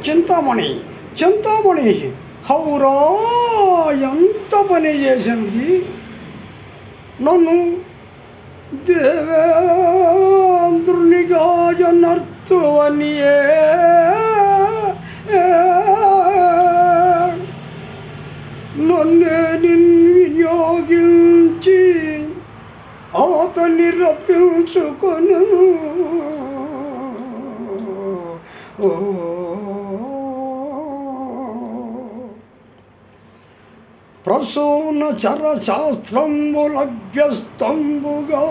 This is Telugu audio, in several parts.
చింతామణి చింతామణి హౌరా ఎంత పని చేసింది. నన్ను దేవేంద్రునిగా నర్తువనియే నన్నే వినియోగించి అతన్ని రప్పించుకొను. ప్రసూన చరశాస్త్రంబులభ్యస్తంబుగా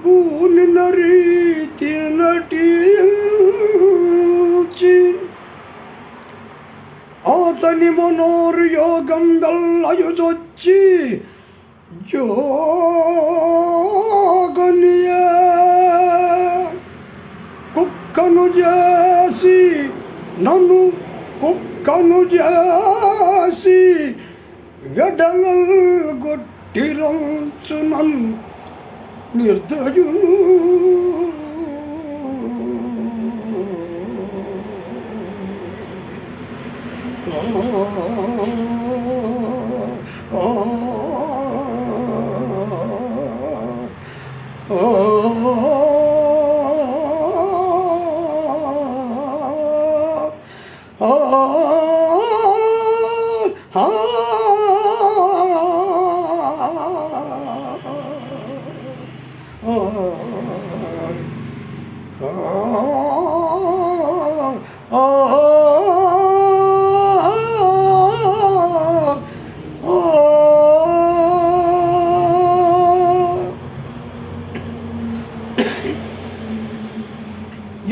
భూనిన రీతి నటించి అతని మనోర్యోగం వెళ్ళయుజొచ్చి యోగనియ కుక్కను చేసి నన్ను కుక్కను చేసి వెడలల్ గొట్టిరంచునన్ నిర్దయును.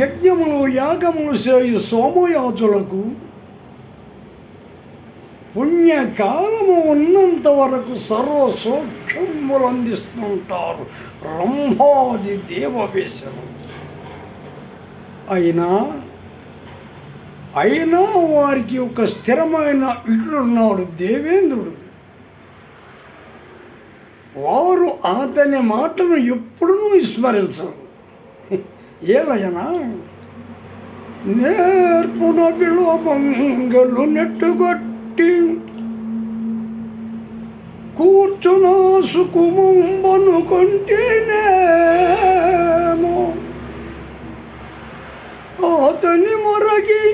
యజ్ఞములు యాగములు చేయు సోమయాజులకు పుణ్యకాలము ఉన్నంత వరకు సర్వ సౌఖ్యములు అందిస్తుంటారు రంభాది దేవవేశలు. అయినా వారికి ఒక స్థిరమైన ఇటున్నాడు దేవేంద్రుడు. వారు అతని మాటను ఎప్పుడూ విస్మరించరు. ఏలయనా నేర్పున విలువంగలు నెట్టుగొట్టి కూర్చున సుకుమంబను కొంటేనేమో అతని మొరగి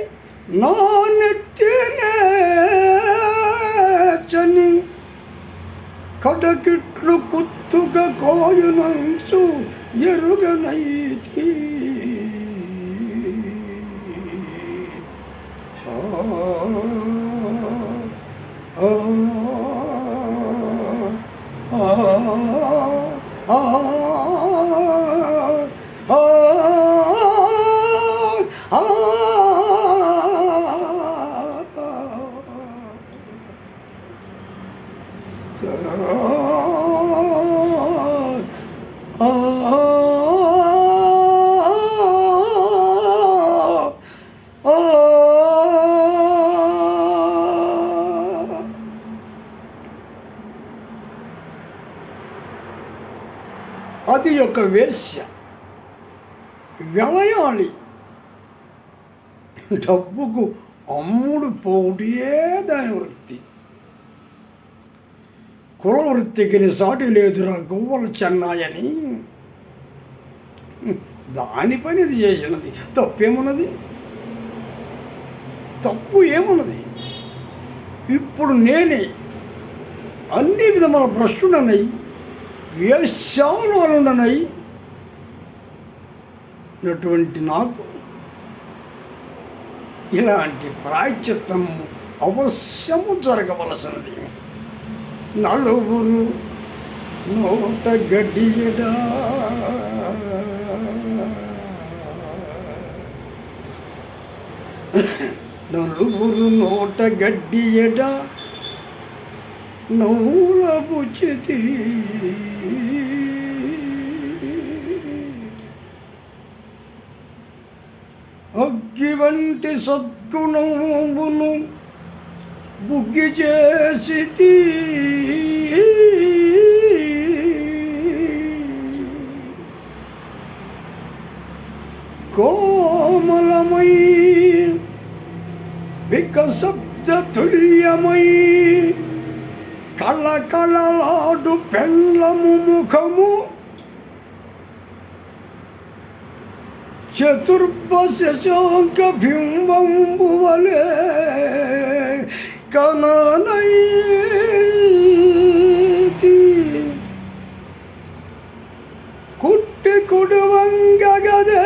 నా నెత్తినేచని కడకిట్లు కుత్తుగా కోయునంచు ఎరుగనైతి. అది ఒక వేశ్య, వ్యవయాలి. డబ్బుకు అమ్ముడు పోటీయే దాని వృత్తి. కుల వృత్తికి సాటి లేదురా గువ్వల చెన్నాయని దాని పని ఇది చేసినది. తప్పేమున్నది? తప్పు ఏమున్నది? ఇప్పుడు నేనే అన్ని విధముల భ్రష్టుడనై వేశ్యాలునై అటువంటి నాకు ఇలాంటి ప్రాయశ్చిత్తం అవశ్యము జరగవలసినది. నలుగురు నోట గడ్డియడా నలుగురు నోట గడ్డియడా నవ్వుల బుచ్చితి. అగ్గి వంటి సద్గుణమును బుగ్గి చేసితి. కోమలమై వికశబ్ద తుల్యమై కళకళలాడు పెండ్లము ముఖము చతుర్భశశాంక బింబంబు వలె కననైతి కుట్టి కుడువంగగదే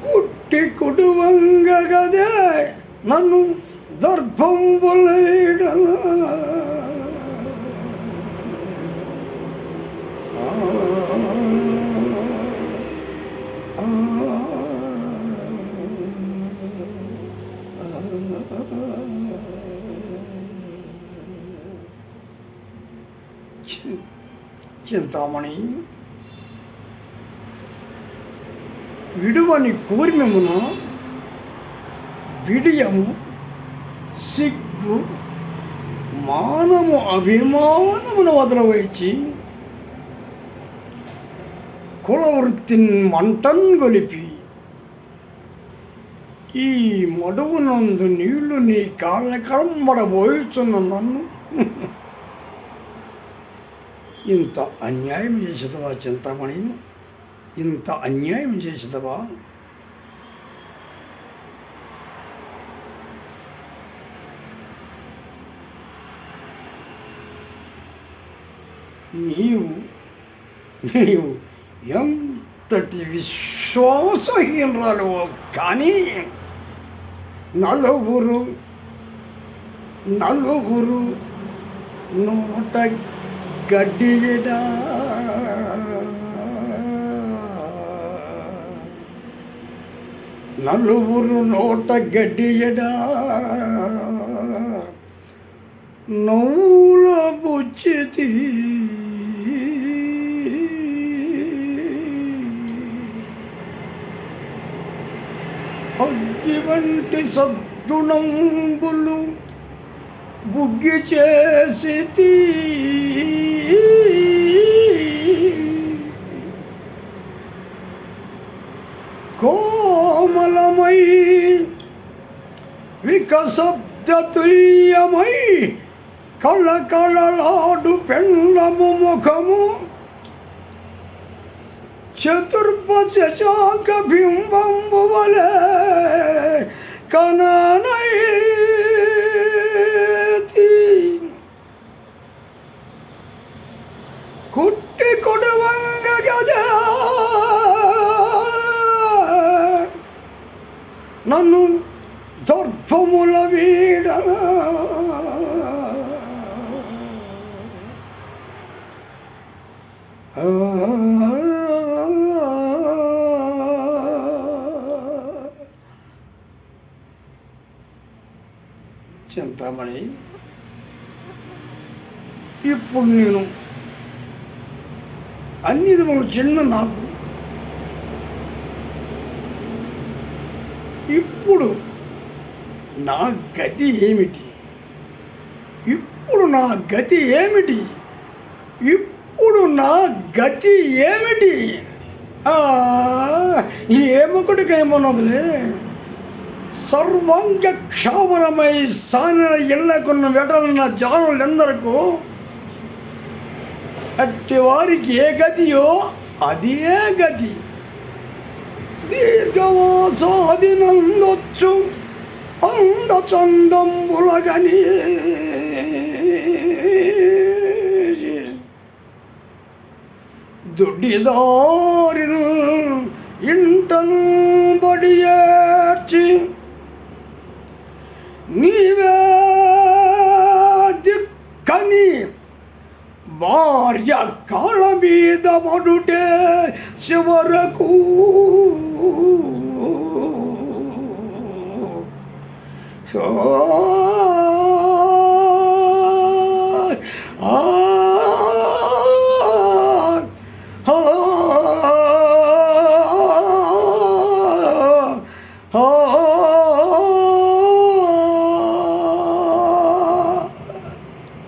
కుట్టి కుడువంగగదే నన్ను దర్భంబులేడను చింతామణి విడువని కూర్మెమున బిడియము సిగ్గు మానము అభిమానమును వదలవచ్చి కులవృత్తిని మంటన్ గొలిపి ఈ మడువునందు నీళ్లు నీ కాళ్ళ కమ్మడబోయుచున్న నన్ను ఇంత అన్యాయం చేసేదవా చింతామణి, ఇంత అన్యాయం చేసేదవా? నీవు ఎంతటి విశ్వాసహీనరాలు. కానీ నలుగురు నోట గడ్డియడా నలుగురు నోట గడ్డియడా నవ్వుల బుచ్చితి అగ్గి వంటి సద్గుణంబులు బుగ్గి చేసి కోమలమై వికశబ్ద తుల్యమై కళకళలాడు పెండ్లము ముఖము చతుర్భశశాంక బింబంబు వలె కననైతి కుట్టి కొడువంగగదే నన్ను దర్భముల వీడన చింతామణి, ఇప్పుడు నేను అన్ని విధములు చిన్న నాకు ఇప్పుడు నా గతి ఏమిటి? ఇప్పుడు నా గతి ఏమిటి? ఇప్పుడు నా గతి ఏమిటి? ఏమొకటికేమన్నదిలే. సర్వాంగ క్షామరమై సానిన ఇళ్ళకున్న వెడలున్న జానులెందరకు అట్టి వారికి ఏ గతియో అదే గతి. దీర్ఘవాసాదినందొచ్చు అందచందంబులగని దొడ్డిదారిను ఇంటం బడియేర్చి నీవే దిక్కని భార్య కాళ్ళ మీద పడుటే చివరకు